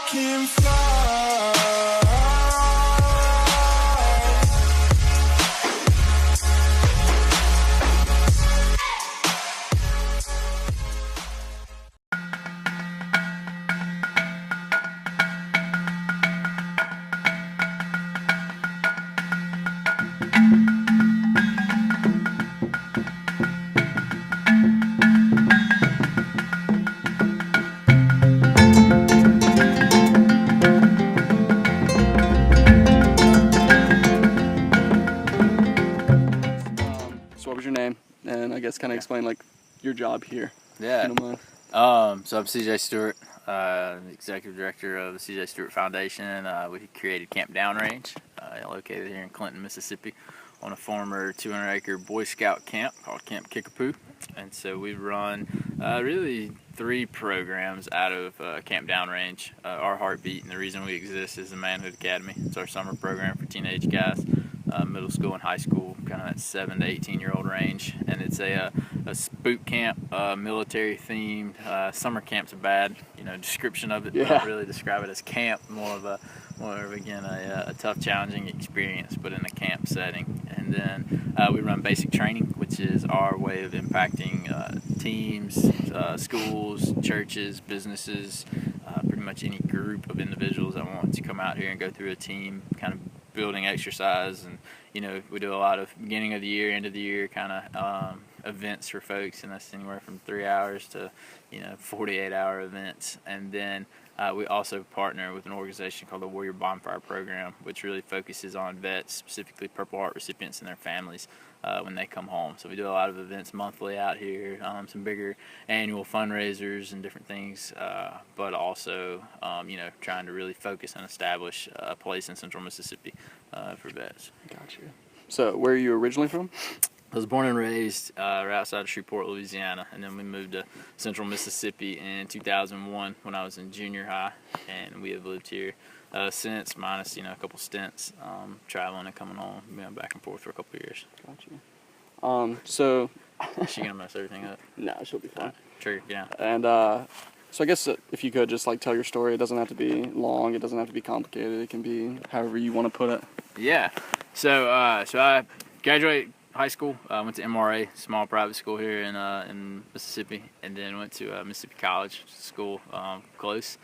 can fly. So what was your name? And I guess kind of explain like your job here. Yeah. If you don't mind. So I'm CJ Stewart, the executive director of the CJ Stewart Foundation. We created Camp Downrange, located here in Clinton, Mississippi, on a former 200-acre Boy Scout camp called Camp Kickapoo. And so we run really 3 programs out of Camp Downrange. Our heartbeat and the reason we exist is the Manhood Academy. It's our summer program for teenage guys, middle school and high school, kind of that 7 to 18-year-old range. And it's a boot camp, military themed. Summer camp's a bad, description of it. Yeah. I don't really describe it as camp. More of a tough, challenging experience, but in a camp setting. And then we run basic training, which is our way of impacting teams, schools, churches, businesses, pretty much any group of individuals that want to come out here and go through a team kind of building exercise. And we do a lot of beginning of the year, end of the year kind of events for folks, and that's anywhere from 3 hours to 48-hour events. And then we also partner with an organization called the Warrior Bonfire Program, which really focuses on vets, specifically Purple Heart recipients and their families when they come home. So we do a lot of events monthly out here, some bigger annual fundraisers and different things, but also trying to really focus and establish a place in Central Mississippi for vets. Gotcha. So where are you originally from? I was born and raised right outside of Shreveport, Louisiana, and then we moved to Central Mississippi in 2001 when I was in junior high, and we have lived here since, minus a couple stints traveling and coming home, back and forth for a couple of years. Gotcha. So is she gonna mess everything up? No, she'll be fine. Trigger, yeah. And so I guess if you could just like tell your story, it doesn't have to be long, it doesn't have to be complicated, it can be however you want to put it. Yeah. So I graduated high school, went to MRA, small private school here in Mississippi, and then went to Mississippi College school, close.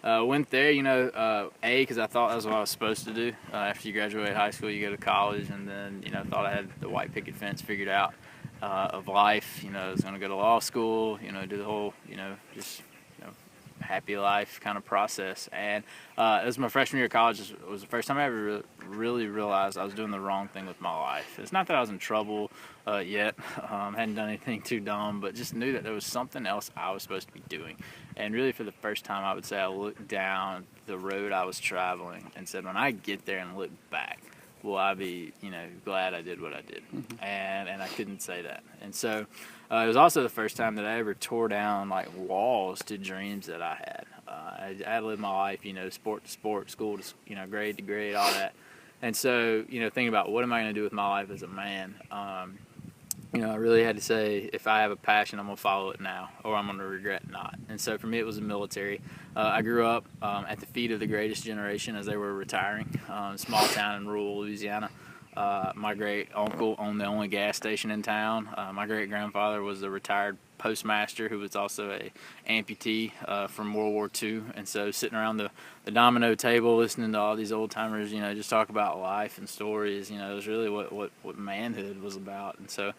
Went there, because I thought that was what I was supposed to do. After you graduate high school, you go to college, and then, thought I had the white picket fence figured out of life. I was going to go to law school, do the whole, happy life kind of process. And it was my freshman year of college. It was the first time I ever really realized I was doing the wrong thing with my life. It's not that I was in trouble yet, hadn't done anything too dumb, but just knew that there was something else I was supposed to be doing. And really for the first time, I would say I looked down the road I was traveling and said, when I get there and look back, will I be, glad I did what I did? Mm-hmm. And I couldn't say that. And so it was also the first time that I ever tore down like walls to dreams that I had. I lived my life, sport to sport, school to, grade to grade, all that. And so, thinking about what am I going to do with my life as a man, I really had to say, if I have a passion, I'm going to follow it now, or I'm going to regret not. And so for me, it was the military. I grew up at the feet of the greatest generation as they were retiring, small town in rural Louisiana. My great uncle owned the only gas station in town. My great grandfather was a retired postmaster who was also a amputee from World War II. And so sitting around the domino table, listening to all these old timers, just talk about life and stories, it was really what manhood was about. And so,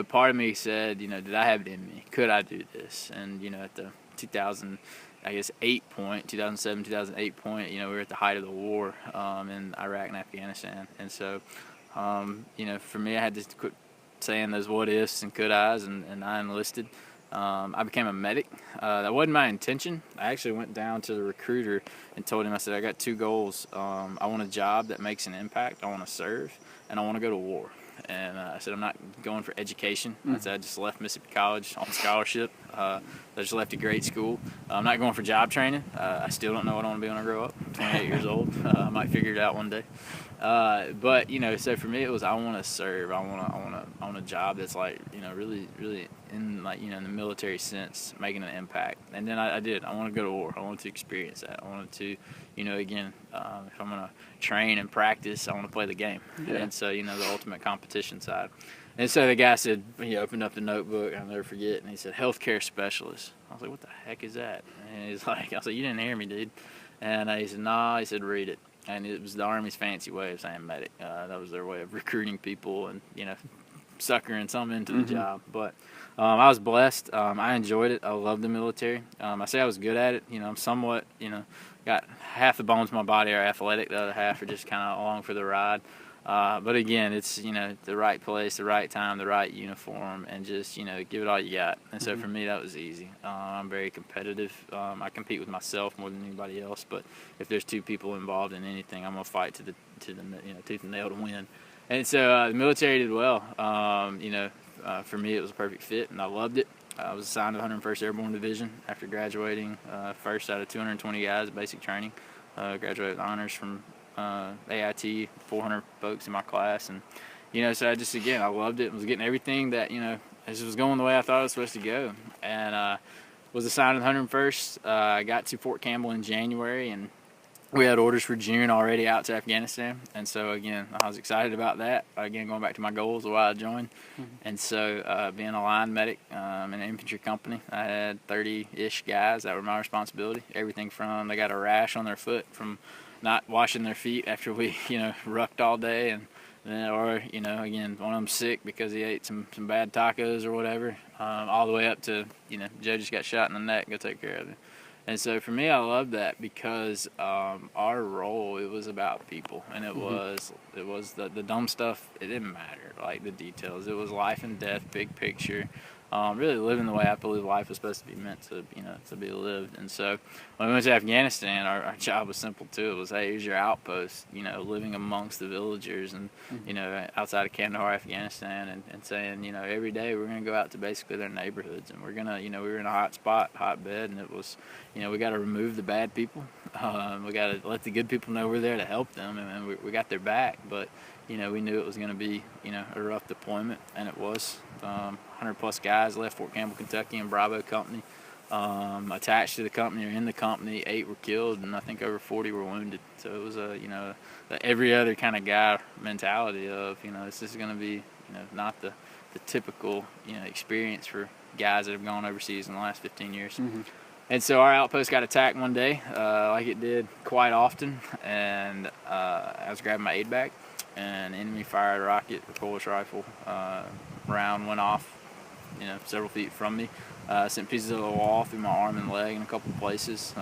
part of me said, did I have it in me? Could I do this? And, at the 2007, 2008 point, we were at the height of the war in Iraq and Afghanistan. And so, for me, I had to quit saying those what ifs and could I's, and I enlisted. I became a medic. That wasn't my intention. I actually went down to the recruiter and told him, I said, I got 2 goals. I want a job that makes an impact. I want to serve, and I want to go to war. And I said, I'm not going for education. I said, I just left Mississippi College on scholarship. I just left a great school. I'm not going for job training. I still don't know what I want to be when I grow up. I'm 28 years old. I might figure it out one day. But so for me, it was I want to serve. I want a job that's like really in like, in the military sense, making an impact. And then I did. I wanted to go to war. I wanted to experience that. I wanted to, again, if I'm gonna train and practice, I want to play the game. Yeah. And so, the ultimate competition side. And so the guy said, he opened up the notebook, I'll never forget, and he said, healthcare specialist. I was like, what the heck is that? And he's like, I was like, you didn't hear me, dude. And he said, nah, he said, read it. And it was the Army's fancy way of saying medic. That was their way of recruiting people and, suckering some into the job. But I was blessed. I enjoyed it. I loved the military. I say I was good at it. I'm somewhat, got half the bones of my body are athletic. The other half are just kind of along for the ride. But again, it's, the right place, the right time, the right uniform, and just, give it all you got. And so for me, that was easy. I'm very competitive. I compete with myself more than anybody else. But if there's two people involved in anything, I'm going to fight to the tooth and nail to win. And so the military did well. For me, it was a perfect fit, and I loved it. I was assigned to the 101st Airborne Division after graduating first out of 220 guys, basic training. Graduated with honors from AIT, 400 folks in my class, and so I loved it. Was getting everything that as it was going the way I thought it was supposed to go, and was assigned to the 101st. I got to Fort Campbell in January, and we had orders for June already out to Afghanistan, and so again I was excited about that. Again, going back to my goals of why I joined, and so being a line medic in an infantry company, I had 30-ish guys that were my responsibility. Everything from they got a rash on their foot from not washing their feet after we, rucked all day, and then, or, again, one of them sick because he ate some bad tacos or whatever, all the way up to, Joe just got shot in the neck, go take care of it. And so for me, I love that because our role, it was about people, and it was the dumb stuff. It didn't matter, like the details. It was life and death, big picture. Really living the way I believe life was supposed to be meant to, to be lived. And so when we went to Afghanistan, our job was simple too. It was, hey, here's your outpost, living amongst the villagers and, outside of Kandahar, Afghanistan, and saying, every day we're going to go out to basically their neighborhoods, and we're going to, we were in a hot spot, hot bed, and it was, we got to remove the bad people. We got to let the good people know we're there to help them, and we got their back. But, we knew it was going to be, a rough deployment, and it was. 100-plus guys left Fort Campbell, Kentucky, in Bravo Company. Attached to the company or in the company, 8 were killed, and I think over 40 were wounded. So it was the every other kind of guy mentality of, this is going to be, not the typical, experience for guys that have gone overseas in the last 15 years. And so our outpost got attacked one day, like it did quite often, and I was grabbing my aid bag, and enemy fired a rocket, recoilless rifle, round went off, several feet from me. Sent pieces of the wall through my arm and leg in a couple places,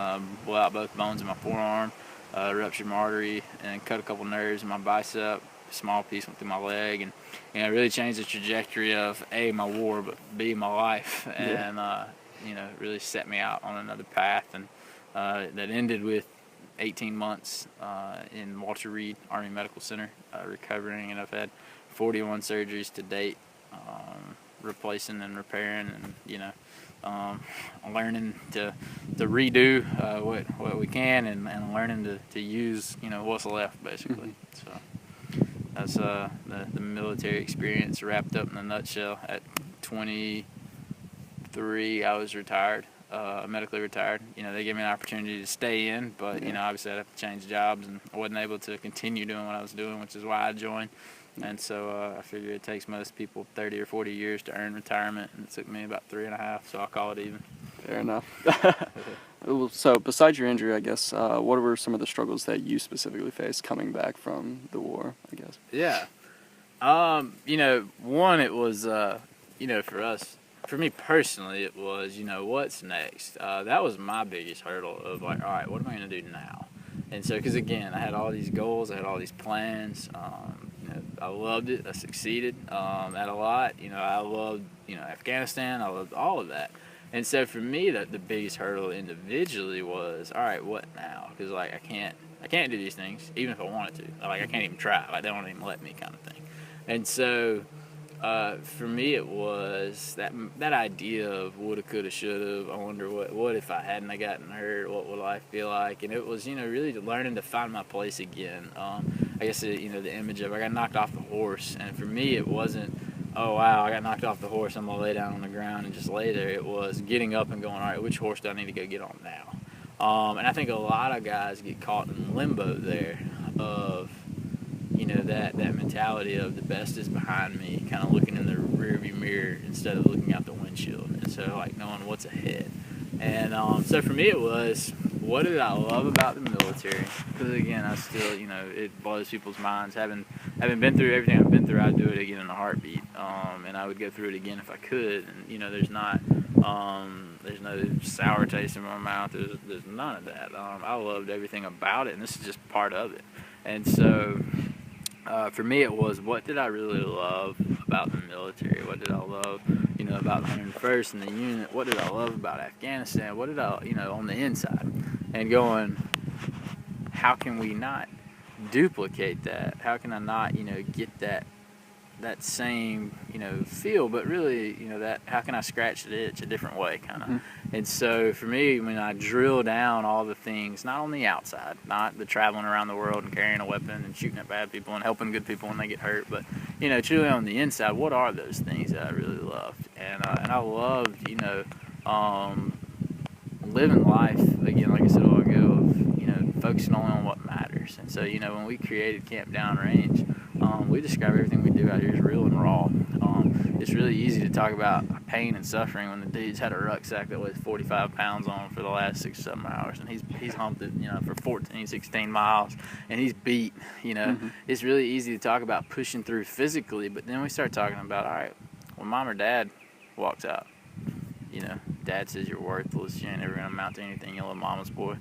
blew out both bones in my forearm, ruptured my artery, and cut a couple nerves in my bicep. A small piece went through my leg, and it really changed the trajectory of A, my war, but B, my life, and really set me out on another path, and that ended with 18 months in Walter Reed Army Medical Center, recovering, and I've had 41 surgeries to date, replacing and repairing, and learning to redo what we can, and learning to use what's left, basically. So that's the military experience wrapped up in a nutshell. At 23, I was retired. Medically retired. They gave me an opportunity to stay in, but obviously I'd have to change jobs, and I wasn't able to continue doing what I was doing, which is why I joined. And so I figure it takes most people 30 or 40 years to earn retirement, and it took me about 3.5, so I'll call it even. Fair enough. So besides your injury, I guess, what were some of the struggles that you specifically faced coming back from the war, I guess? Yeah. One, it was, for us, for me personally, it was, what's next? That was my biggest hurdle of like, all right, what am I going to do now? And so, because again, I had all these goals, I had all these plans. I loved it. I succeeded at a lot. I loved, Afghanistan. I loved all of that. And so for me, the biggest hurdle individually was, all right, what now? Because like I can't do these things even if I wanted to. Like I can't even try. Like they won't even let me, kind of thing. And so for me, it was that idea of woulda, coulda, shoulda. I wonder what if I hadn't gotten hurt? What would life be like? And it was really learning to find my place again. I guess the image of I got knocked off the horse, and for me, it wasn't oh wow, I got knocked off the horse, I'm gonna lay down on the ground and just lay there. It was getting up and going, all right, which horse do I need to go get on now? And I think a lot of guys get caught in limbo there of, that mentality of the best is behind me, kind of looking in the rearview mirror instead of looking out the windshield. And so like knowing what's ahead. And so for me it was, what did I love about the military? Because again, I still, it blows people's minds. Having been through everything I've been through, I'd do it again in a heartbeat. And I would go through it again if I could. And there's no sour taste in my mouth. There's none of that. I loved everything about it, and this is just part of it. And so for me, it was, what did I really love about the military? What did I love, about the 101st and the unit? What did I love about Afghanistan? What did I, on the inside? And going, how can we not duplicate that? How can I not, get that same, feel, but really, that how can I scratch the itch a different way, kind of. Mm-hmm. And so for me, when I drill down all the things, not on the outside, not the traveling around the world and carrying a weapon and shooting at bad people and helping good people when they get hurt, but truly on the inside, what are those things that I really loved? And I loved, living life again, like I said a while ago, of focusing only on what matters. And so when we created Camp Downrange, we describe everything we do out here as real and raw. It's really easy to talk about pain and suffering when the dude's had a rucksack that weighs 45 pounds on for the last 6-7 hours, and he's humped it, for 14, 16 miles, and he's beat. Mm-hmm. It's really easy to talk about pushing through physically, but then we start talking about, all right, when mom or dad walks out, dad says you're worthless, you ain't never gonna amount to anything, you little mama's boy.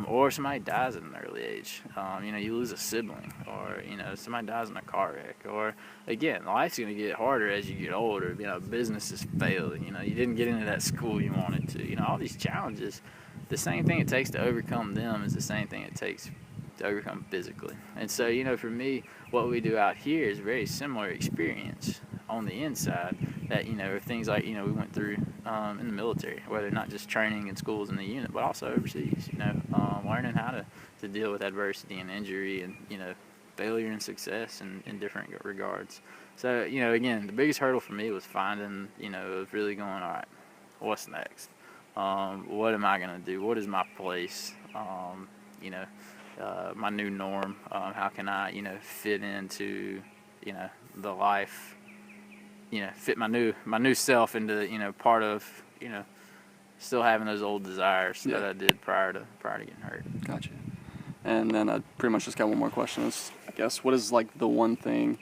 Or somebody dies at an early age. You lose a sibling, or somebody dies in a car wreck, or again, life's gonna get harder as you get older. Businesses fail. You didn't get into that school you wanted to. All these challenges. The same thing it takes to overcome them is the same thing it takes to overcome physically. And so, for me, what we do out here is a very similar experience on the inside. That things like we went through in the military, whether not just training in schools in the unit, but also overseas. Learning how to deal with adversity and injury, and failure and success in different regards. So again, the biggest hurdle for me was finding of really going, all right, what's next? What am I gonna do? What is my place? My new norm. How can I fit into the life? Fit my new self into part of still having those old desires that I did prior to getting hurt. Gotcha. And then I pretty much just got one more question. Is, I guess, what is like the one thing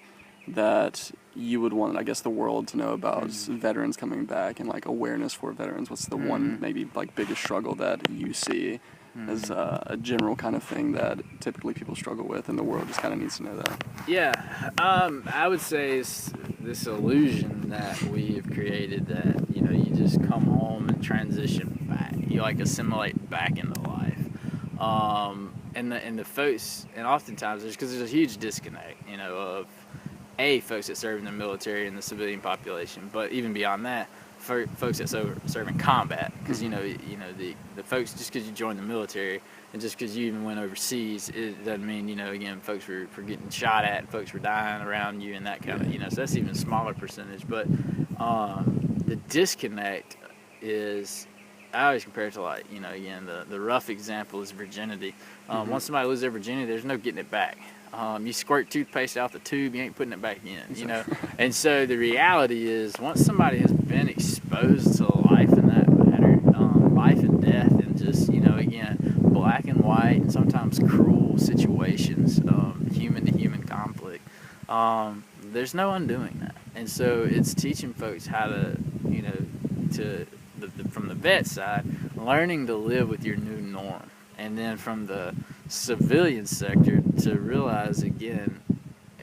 that you would want, I guess, the world to know about veterans coming back and like awareness for veterans? What's the one maybe like biggest struggle that you see as a general kind of thing that typically people struggle with, and the world just kind of needs to know that? Yeah, I would say it's this illusion that we have created that you just come home and transition back, you like assimilate back into life, and the folks, and oftentimes there's a huge disconnect of folks that serve in the military and the civilian population, but even beyond that, for folks that serve in combat, because the folks, just because you joined the military and just because you even went overseas, it doesn't mean again folks were getting shot at and folks were dying around you and that kind of so that's even smaller percentage. But the disconnect is, I always compare it to like again the rough example is virginity. Once somebody loses their virginity, there's no getting it back. You squirt toothpaste out the tube, you ain't putting it back in, And so the reality is, once somebody has been exposed to life in that matter, life and death, and just, again, black and white, and sometimes cruel situations, human to human conflict, there's no undoing that. And so it's teaching folks how to, from the vet side, learning to live with your new norm. And then from the civilian sector to realize, again,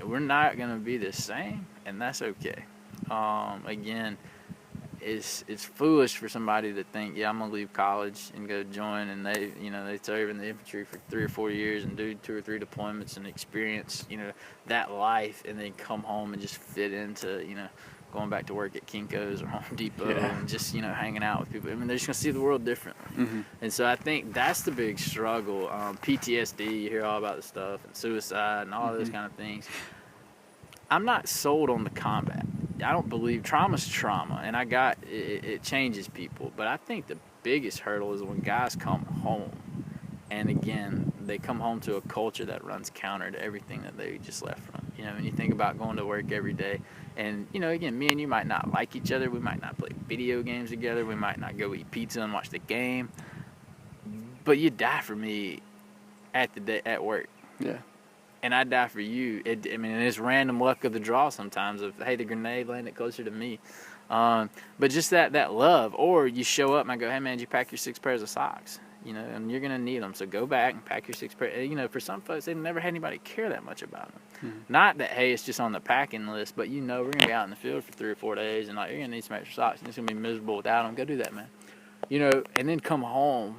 we're not going to be the same, and that's okay. Again, it's foolish for somebody to think, I'm going to leave college and go join, and they serve in the infantry for 3 or 4 years and do 2 or 3 deployments and experience, that life, and then come home and just fit into, going back to work at Kinko's or Home Depot and just, hanging out with people. I mean, they're just going to see the world differently. And so I think that's the big struggle. PTSD, you hear all about this stuff, and suicide and all those kind of things. I'm not sold on the combat. I don't believe trauma's trauma, and it changes people. But I think the biggest hurdle is when guys come home, and again, they come home to a culture that runs counter to everything that they just left from. You know, when you think about going to work every day, and you know, again, me and you might not like each other. We might not play video games together. We might not go eat pizza and watch the game. But you die for me at work. Yeah. And I die for you. I mean, it's random luck of the draw sometimes of, hey, the grenade landed closer to me. But just that love. Or you show up and I go, hey, man, did you pack your 6 pairs of socks? You know, and you're going to need them. So go back and pack your 6 pairs. You know, for some folks, they've never had anybody care that much about them. Mm-hmm. Not that, hey, it's just on the packing list, but you know we're going to be out in the field for 3 or 4 days and like you're going to need some extra socks. And it's going to be miserable without them. Go do that, man. You know, and then come home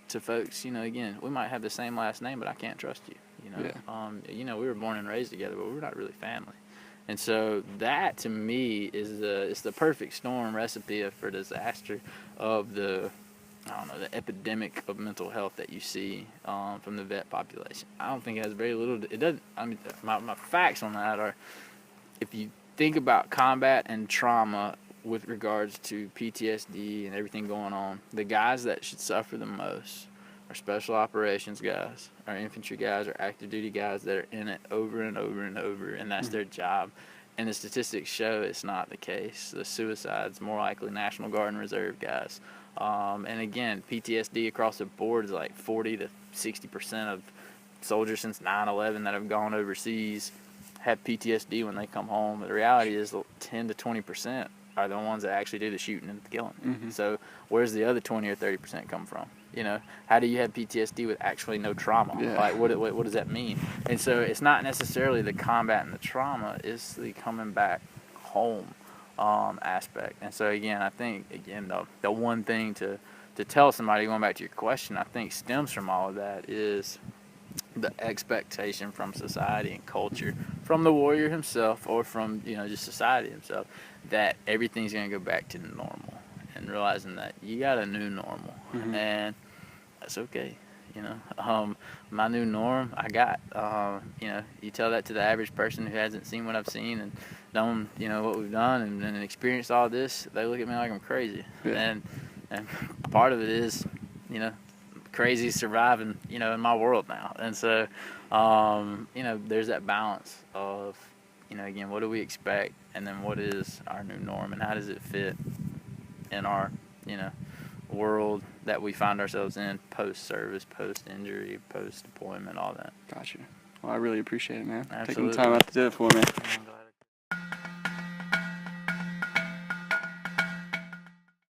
to folks, you know, again, we might have the same last name, but I can't trust you. You know, yeah. You know, we were born and raised together, but we're not really family. And so that, to me, is the perfect storm recipe for disaster of the epidemic of mental health that you see from the vet population. I don't think it has very little. It doesn't. I mean, my facts on that are, if you think about combat and trauma with regards to PTSD and everything going on, the guys that should suffer the most are special operations guys, are infantry guys, or active duty guys that are in it over and over and over, and that's their job. And the statistics show it's not the case. The suicides, more likely National Guard and Reserve guys. And again, PTSD across the board is like 40 to 60% of soldiers since 9/11 that have gone overseas have PTSD when they come home. But the reality is 10 to 20% are the ones that actually do the shooting and the killing. Mm-hmm. So where's the other 20 or 30% come from? You know, how do you have PTSD with actually no trauma? Yeah. Like, what does that mean? And so it's not necessarily the combat and the trauma, it's the coming back home aspect. And so, again, I think, the one thing to tell somebody, going back to your question, I think stems from all of that is the expectation from society and culture, from the warrior himself or from, you know, just society himself, that everything's going to go back to normal, and realizing that you got a new normal. Mm-hmm. And that's okay. You know, my new norm, I got, you know, you tell that to the average person who hasn't seen what I've seen and done, you know, what we've done and experienced all this, they look at me like I'm crazy. Yeah. And part of it is, you know, crazy surviving, you know, in my world now. And so, you know, there's that balance of, you know, again, what do we expect? And then what is our new norm and how does it fit in our, you know, world that we find ourselves in post-service, post-injury, post-deployment, all that. Gotcha. Well, I really appreciate it, man. Absolutely. Taking the time out to do it for me.